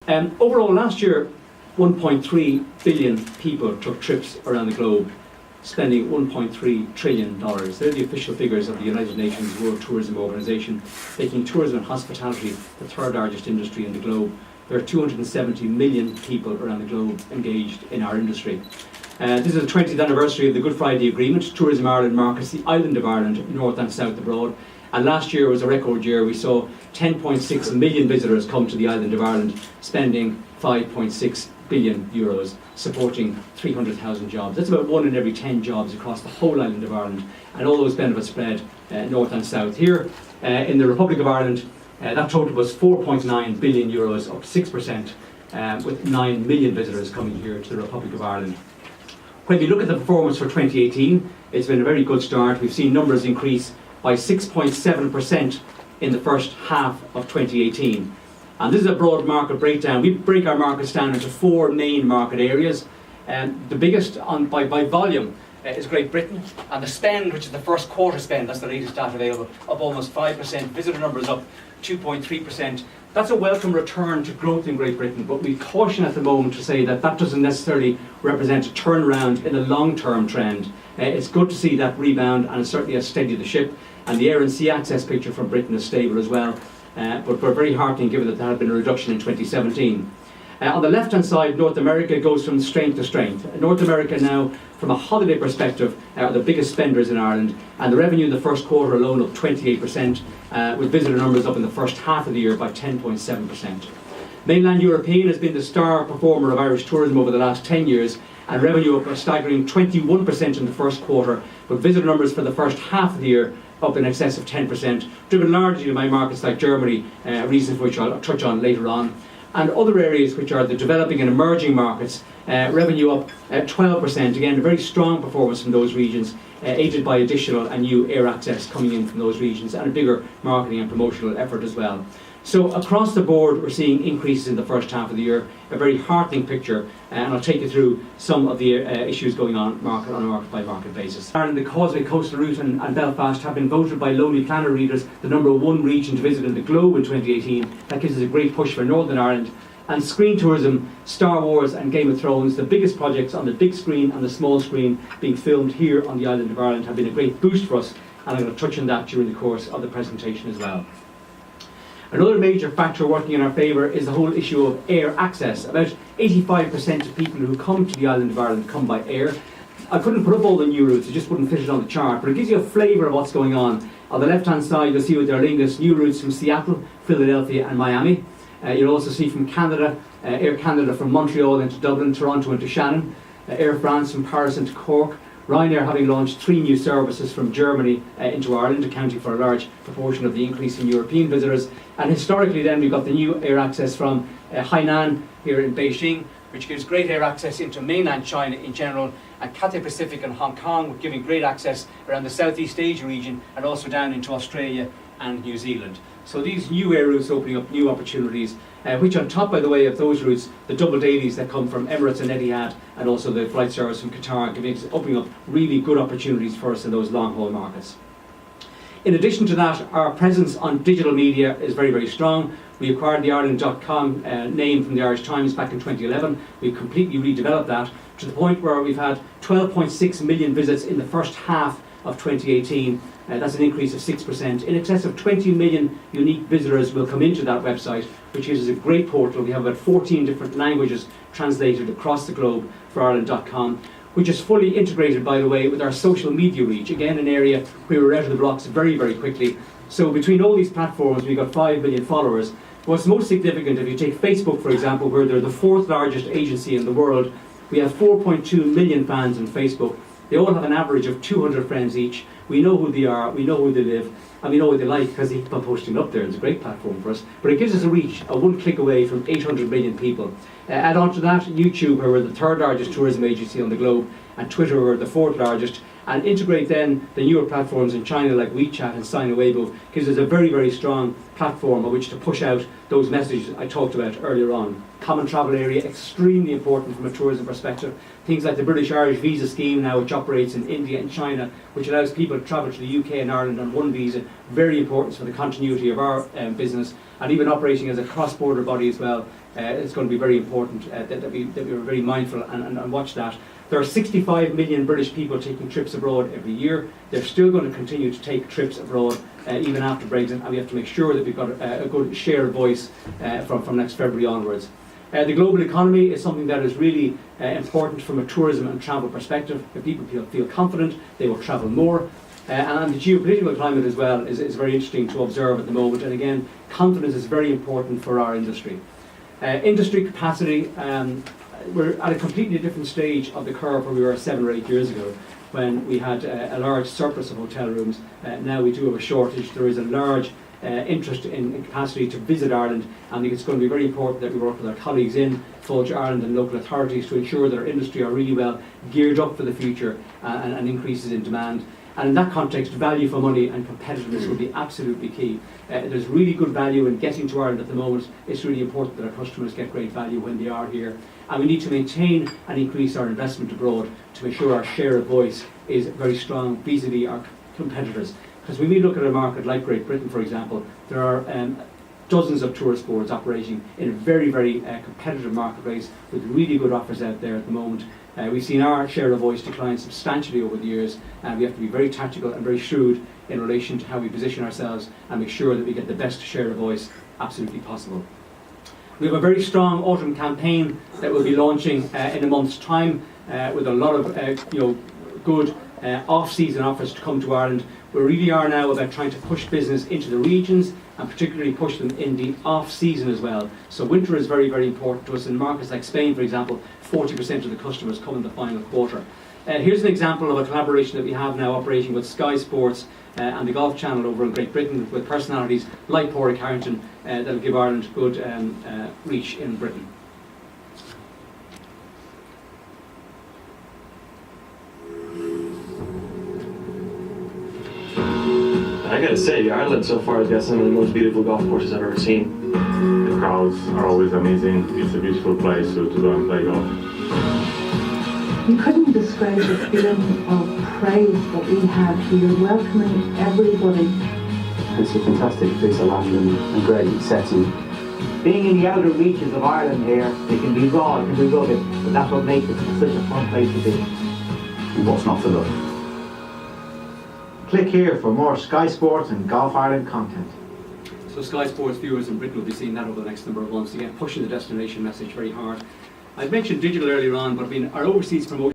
Overall, last year, 1.3 billion people took trips around the globe, spending $1.3 trillion. They're the official figures of the United Nations World Tourism Organization, making tourism and hospitality the third largest industry in the globe. There are 270 million people around the globe engaged in our industry. This is the 20th anniversary of the Good Friday Agreement. Tourism Ireland markets the island of Ireland, north and south abroad. And last year was a record year. We saw 10.6 million visitors come to the island of Ireland, spending 5.6 billion euros, supporting 300,000 jobs. That's about 1 in every 10 jobs across the whole island of Ireland, and all those benefits spread north and south. Here in the Republic of Ireland, that total was 4.9 billion euros, up 6%, with 9 million visitors coming here to the Republic of Ireland. When we look at the performance for 2018, it's been a very good start. We've seen numbers increase by 6.7% in the first half of 2018. And this is a broad market breakdown. We break our markets down into 4 main market areas. The biggest by volume is Great Britain, and the spend, which is the first quarter spend, that's the latest data available, up almost 5%, visitor numbers up 2.3%. That's a welcome return to growth in Great Britain, but we caution at the moment to say that that doesn't necessarily represent a turnaround in a long-term trend. It's good to see that rebound, and it certainly has steadied the ship, and the air and sea access picture from Britain is stable as well. But we're very heartening given that there had been a reduction in 2017. On the left-hand side, North America goes from strength to strength. North America now, from a holiday perspective, are the biggest spenders in Ireland, and the revenue in the first quarter alone up 28%, with visitor numbers up in the first half of the year by 10.7%. Mainland European has been the star performer of Irish tourism over the last 10 years, and revenue up a staggering 21% in the first quarter, with visitor numbers for the first half of the year up in excess of 10%, driven largely by markets like Germany, a reason for which I'll touch on later on, and other areas which are the developing and emerging markets, revenue up 12%, again a very strong performance from those regions, aided by additional and new air access coming in from those regions, and a bigger marketing and promotional effort as well. So across the board we're seeing increases in the first half of the year, a very heartening picture, and I'll take you through some of the issues going on on a market by market basis. Ireland, the Causeway Coastal Route and Belfast have been voted by Lonely Planner readers the #1 region to visit in the globe in 2018. That gives us a great push for Northern Ireland. And screen tourism, Star Wars and Game of Thrones, the biggest projects on the big screen and the small screen being filmed here on the island of Ireland, have been a great boost for us, and I'm going to touch on that during the course of the presentation as well. Another major factor working in our favour is the whole issue of air access. About 85% of people who come to the island of Ireland come by air. I couldn't put up all the new routes, it just wouldn't fit it on the chart, but it gives you a flavour of what's going on. On the left hand side you'll see with Aer Lingus new routes from Seattle, Philadelphia and Miami. You'll also see from Canada, Air Canada from Montreal into Dublin, Toronto into Shannon, Air France from Paris into Cork, Ryanair having launched 3 new services from Germany into Ireland, accounting for a large proportion of the increase in European visitors. And historically then we've got the new air access from Hainan here in Beijing, which gives great air access into mainland China in general, and Cathay Pacific and Hong Kong giving great access around the Southeast Asia region and also down into Australia and New Zealand. So these new air routes opening up new opportunities, which on top, by the way, of those routes, the double dailies that come from Emirates and Etihad, and also the flight service from Qatar, opening up really good opportunities for us in those long haul markets. In addition to that, our presence on digital media is very, very strong. We acquired the Ireland.com name from the Irish Times back in 2011. We've completely redeveloped that to the point where we've had 12.6 million visits in the first half of 2018. That's an increase of 6%. In excess of 20 million unique visitors will come into that website, which gives us a great portal. We have about 14 different languages translated across the globe for Ireland.com, which is fully integrated, by the way, with our social media reach. Again, an area where we're out of the blocks very, very quickly. So between all these platforms, we've got 5 million followers. What's most significant, if you take Facebook, for example, where they're the 4th largest agency in the world, we have 4.2 million fans on Facebook. They all have an average of 200 friends each. We know who they are, we know where they live, and we know what they like because they keep on posting up there. It's a great platform for us. But it gives us a reach, a one click away from 800 million people. Add on to that YouTube, where we're the 3rd largest tourism agency on the globe, and Twitter, where we're the 4th largest. And integrate then the newer platforms in China like WeChat and Sina Weibo, gives us a very, very strong platform on which to push out those messages I talked about earlier on. Common travel area, extremely important from a tourism perspective. Things like the British-Irish visa scheme now, which operates in India and China, which allows people to travel to the UK and Ireland on one visa, very important for the continuity of our business, and even operating as a cross-border body as well, it's going to be very important that we are very mindful and watch that. There are 65 million British people taking trips abroad every year. They're still going to continue to take trips abroad even after Brexit, and we have to make sure that we've got a good share of voice from next February onwards. The global economy is something that is really important from a tourism and travel perspective. If people feel confident, they will travel more. And the geopolitical climate as well is very interesting to observe at the moment. And again, confidence is very important for our industry. Industry capacity, we're at a completely different stage of the curve where we were 7 or 8 years ago, when we had a large surplus of hotel rooms. Now we do have a shortage. There is a large interest in capacity to visit Ireland, and I think it's going to be very important that we work with our colleagues in Fudge Ireland and local authorities to ensure that our industry are really well geared up for the future and increases in demand. And in that context, value for money and competitiveness will be absolutely key. There's really good value in getting to Ireland at the moment. It's really important that our customers get great value when they are here. And we need to maintain and increase our investment abroad to ensure our share of voice is very strong vis-à-vis our competitors. Because when we look at a market like Great Britain, for example, there are dozens of tourist boards operating in a very, very competitive marketplace with really good offers out there at the moment. We've seen our share of voice decline substantially over the years, and we have to be very tactical and very shrewd in relation to how we position ourselves and make sure that we get the best share of voice absolutely possible. We have a very strong autumn campaign that we'll be launching in a month's time with a lot of good off-season offers to come to Ireland. We really are now about trying to push business into the regions and particularly push them in the off-season as well. So winter is very, very important to us. In markets like Spain, for example, 40% of the customers come in the final quarter. Here's an example of a collaboration that we have now operating with Sky Sports and the Golf Channel over in Great Britain, with personalities like Padraig Harrington that will give Ireland good reach in Britain. I gotta say, Ireland so far has got some of the most beautiful golf courses I've ever seen. The crowds are always amazing. It's a beautiful place to go and play golf. You couldn't describe the feeling of praise that we have here, welcoming everybody. It's a fantastic piece of land and a great setting. Being in the outer reaches of Ireland here, it can be raw, it can be rugged, but that's what makes it such a fun place to be. And what's not to love? Click here for more Sky Sports and Golf Ireland content. So Sky Sports viewers in Britain will be seeing that over the next number of months, again pushing the destination message very hard. I've mentioned digital earlier on, but our overseas promotion